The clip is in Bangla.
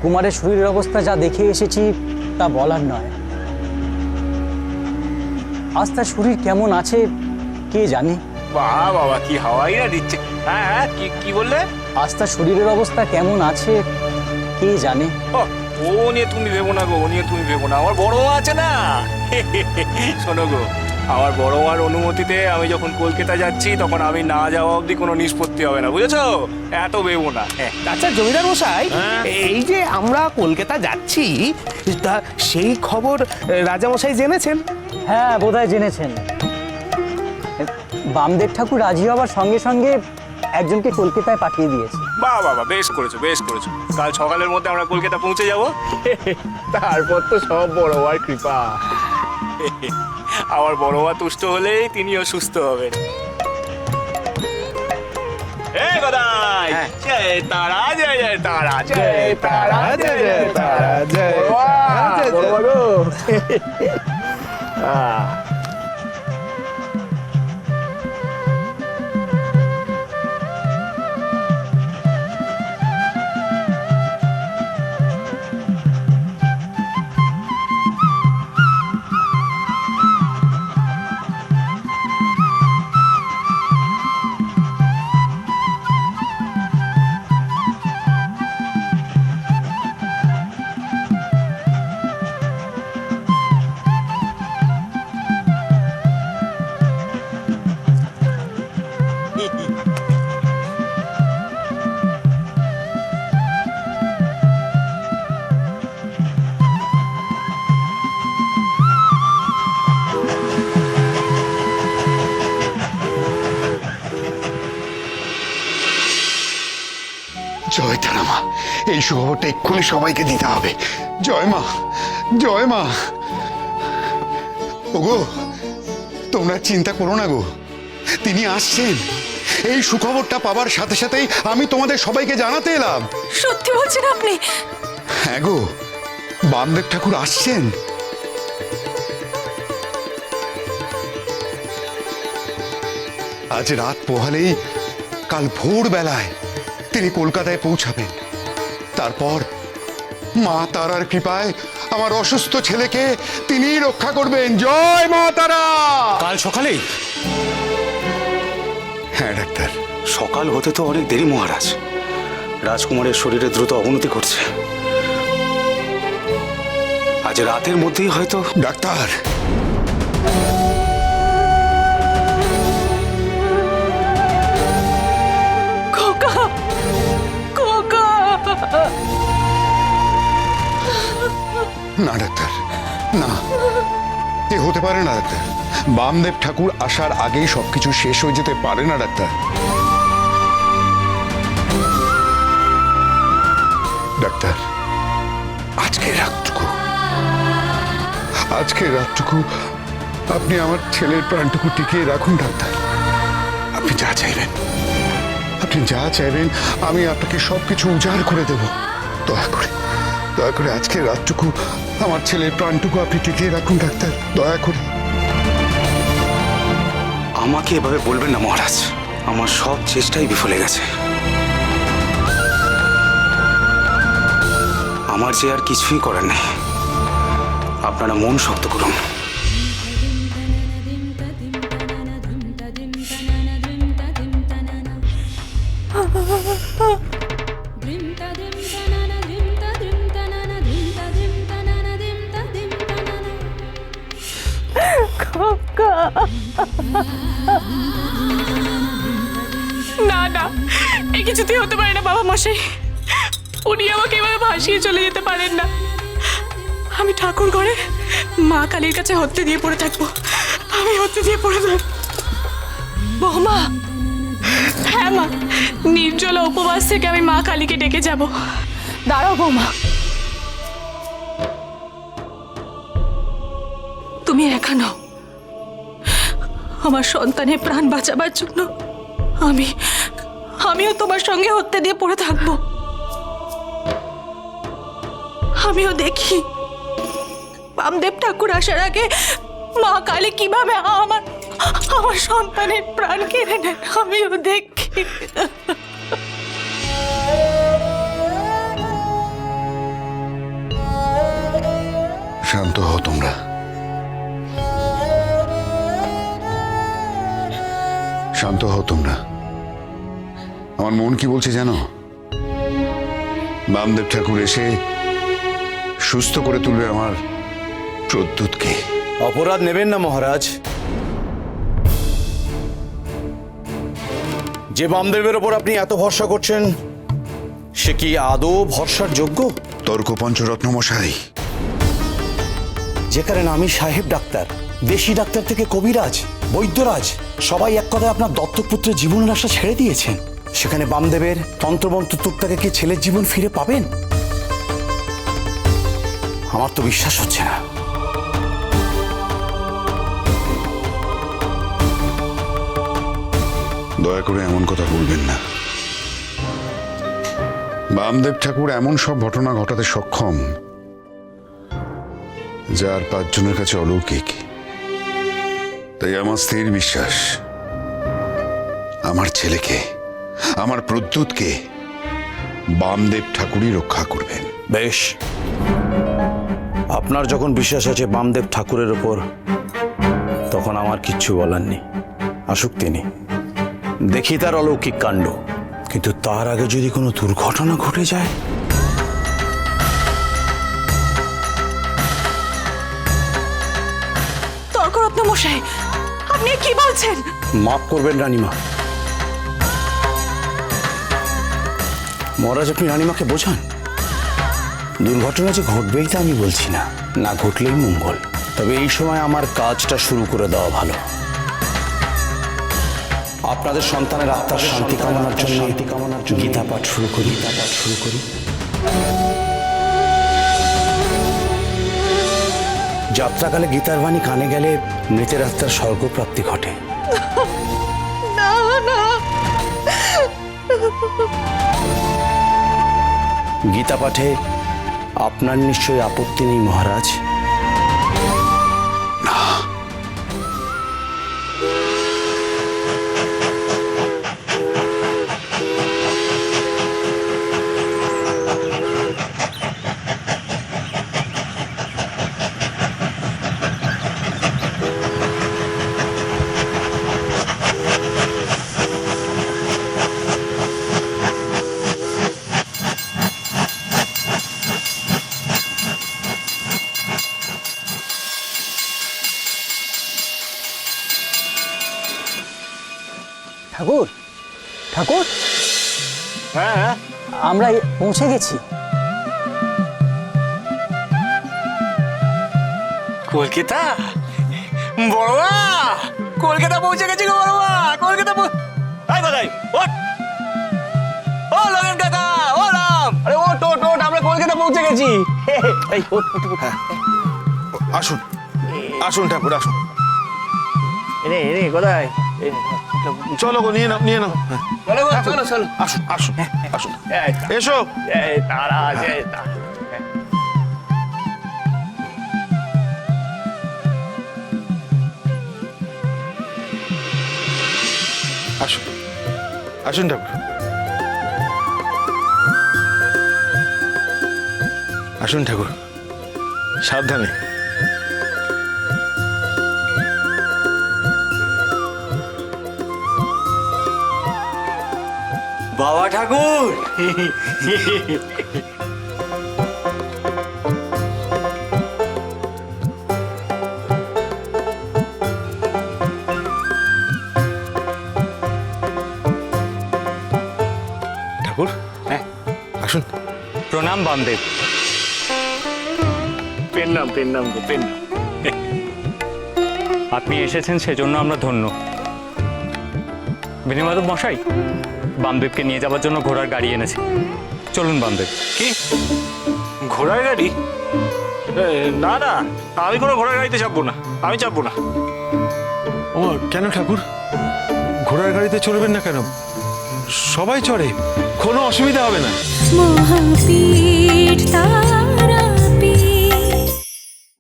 কুমারের শরীরের অবস্থা যা দেখে এসেছি তা বলার নয়। আজ তার শরীর কেমন আছে কে জানে। বাহ বাবা, কি হাওয়াই না দিচ্ছে। হ্যাঁ হ্যাঁ, কি কি বললে? আজ তার শরীরের অবস্থা কেমন আছে কে জানে। ও নিয়ে তুমি ভেবো না গো, ও নিয়ে তুমি ভেবো না। আমার বড় মা আছে না, শোনো গো, আমার বড় মার অনুমতিতে আমি যখন কলকাতা যাচ্ছি তখন আমি না যাওয়া অবধি কোনো নিষ্পত্তি হবে না, বুঝেছো? এত ভেবো না। আচ্ছা জমিদার মশাই, এই যে আমরা কলকাতা যাচ্ছি, তা সেই খবর রাজামশাই জেনেছেন? হ্যাঁ, বোধহয় জেনেছেন। বামদেব ঠাকুর রাজি হবার সঙ্গে সঙ্গে একজনকে কলকাতায় পাঠিয়ে দিয়েছে। বাহ বাবা, বেশ করেছো বেশ করেছো। কাল সকালের মধ্যে আমরা কলকাতা পৌঁছে যাব। তারপর তো সব বড় মার কৃপা। আমার বড় মা তুষ্ট হলেই তিনিও সুস্থ হবেন। এই গদাই, জয় তারা জয় জয় তারা জয় তারা জয় জয় তারা জয় বড় মা গো। জয় তারা মা, এই সুখবরটা এক্ষুনি সবাইকে দিতে হবে। জয় মা, জয় মা। ওগো, তোমরা চিন্তা করো না গো, তিনি আসছেন। এই সুখবরটা পাবার সাথে সাথেই আমি তোমাদের সবাইকে জানাতে এলাম। সত্যি বলছেন আপনি? হ্যাঁ গো, বামদেব ঠাকুর আসছেন। আজ রাত পোহালেই কাল ভোর বেলায় তিনি কলকাতায় পৌঁছাবেন। তারপর মা তারার কৃপায় আমার অসুস্থ ছেলেকে তিনি রক্ষা করবেন। জয় মা তারা। কাল সকালেই? হ্যাঁ ডাক্তার। সকাল হতে তো অনেক দেরি মহারাজ। রাজকুমারের শরীরে দ্রুত অবনতি ঘটছে। আজ রাতের মধ্যেই হয়তো। ডাক্তার, খোকা, খোকা। না ডাক্তার, না, এ হতে পারে না ডাক্তার। বামদেব ঠাকুর আসার আগেই সবকিছু শেষ হয়ে যেতে পারে না ডাক্তার। ডাক্তার, আজকের রাতটুকু আপনি আমার ছেলের প্রাণটুকু টিকিয়ে রাখুন ডাক্তার। আপনি যা চাইবেন আমি আপনাকে সবকিছু উজাড় করে দেব। দয়া করে আজকের রাতটুকু আমার ছেলের প্রাণটুকু আপনি টিকিয়ে রাখুন ডাক্তার, দয়া করে। আমাকে এভাবে বলবেন না মহারাজ, আমার সব চেষ্টাই বিফলে গেছে। আমার যে আর কিছুই করার নেই। আপনারা মন শক্ত করুন। না না, এই কিছুতেই হতে পারে না বাবা মশাই। উনি আমাকে এভাবে ভাসিয়ে চলে যেতে পারেন না। আমি ঠাকুর ঘরে মা কালীর কাছে হত্যে দিয়ে পড়ে থাকবো। আমি হত্যে দিয়ে পড়ে থাকবো। বৌমা, হ্যাঁ মা, নির্জলা উপবাস থেকে আমি মা কালীকে ডেকে যাব। দাঁড়াও বৌমা, তুমি একা নও। আমার সন্তানের প্রাণ বাঁচাবার জন্য আমিও তোমার সঙ্গে হত্যে দিয়ে পড়ে থাকবো। আমিও দেখি বামদেব ঠাকুর আসার আগে মা কালী কিভাবে আমার সন্তানের প্রাণ কেড়ে নেন। আমিও দেখি। শান্ত হও তোমরা। শান্ত হও তোমরা। আমার মন কি বলছে জানো? বামদেব ঠাকুর এসে সুস্থ করে তুলবে আমার প্রদ্যুৎকে। অপরাধ নেবেন না মহারাজ। যে বামদেবের ওপর আপনি এত ভরসা করছেন সে কি আদৌ ভরসার যোগ্য? তর্ক পঞ্চরত্ন মশাই, যেখানে আমি সাহেব ডাক্তার, দেশি ডাক্তার থেকে কবিরাজ, বৈদ্যরাজ সবাই এক কথায় আপনার দত্তপুত্রের জীবনের আশা ছেড়ে দিয়েছেন, সেখানে বামদেবের তন্ত্রমন্ত্র তুকতাকে কি ছেলের জীবন ফিরে পাবেন? আমার তো বিশ্বাস হচ্ছে না। দয়া করে এমন কথা বলবেন না। বামদেব ঠাকুর এমন সব ঘটনা ঘটাতে সক্ষম যার 5 জনের কাছে অলৌকিক। তাই আমার স্থির বিশ্বাস আমার ছেলেকে, আমার প্রদ্যুৎকে বামদেব ঠাকুরই রক্ষা করবেন। বেশ, আপনার যখন বিশ্বাস আছে বামদেব ঠাকুরের ওপর, তখন আমার কিচ্ছু বলার নেই। আসুক তিনি, দেখি তার অলৌকিক কাণ্ড। কিন্তু তার আগে যদি কোনো দুর্ঘটনা ঘটে যায়। তর্করত্ন মশাই, আপনি কি বলছেন? মাফ করবেন রানীমা। মহারাজ, আপনি রানীমাকে বোঝান। দুর্ঘটনা যে ঘটবেই তা আমি বলছি না, না ঘটলেই মঙ্গল। তবে এই সময় আমার কাজটা শুরু করে দেওয়া ভালো। আপনাদের সন্তানের আত্মার শান্তি কামনার জন্য গীতা পাঠ শুরু করি। যাত্রাকালে গীতার বাণী কানে গেলে মৃতের আত্মার স্বর্গপ্রাপ্তি ঘটে। না না, গীতা পাঠে আপনার নিশ্চয়ই আপত্তি নেই মহারাজ? ঠাকুর, ঠাকুর, হ্যাঁ, আমরা পৌঁছে গেছি। কলকাতা বড়মা, কলকাতা পৌঁছে গেছি গো বড়মা। কলকাতা কোথায়? ও লগেন কাকা, ও রাম, আরে ও টোট, আমরা কলকাতা পৌঁছে গেছি। এই ওঠ, আসুন আসুন ঠাকুর, আসুন। এনে কোথায়? চলো গো, নিয়ে নাও, নিয়ে নাও। চলো গো, চলো চলো। আসুন আসুন আসুন, এই, এসো। এই তারা আছে, আসুন আসুন ঠাকুর, আসুন ঠাকুর, সাবধানে। বাবা ঠাকুর, ঠাকুর, হ্যাঁ, আসুন। প্রণাম বামদেব। পেন নাম গো, পেন নাম। আপনি এসেছেন সেজন্য আমরা ধন্য। বিনিমাধব মশাই, বামদেবকে নিয়ে যাওয়ার জন্য ঘোড়ার গাড়ি এনেছি। চলুন বামদেব। কি ঘোড়ার গাড়ি? না না, আমি কোনো ঘোড়ার গাড়িতে চাপবো না, আমি চাপবো না। ও কেন ঠাকুর, ঘোড়ার গাড়িতে চড়বেন না কেন? সবাই চড়ে, কোনো অসুবিধা হবে না। মহাপীঠ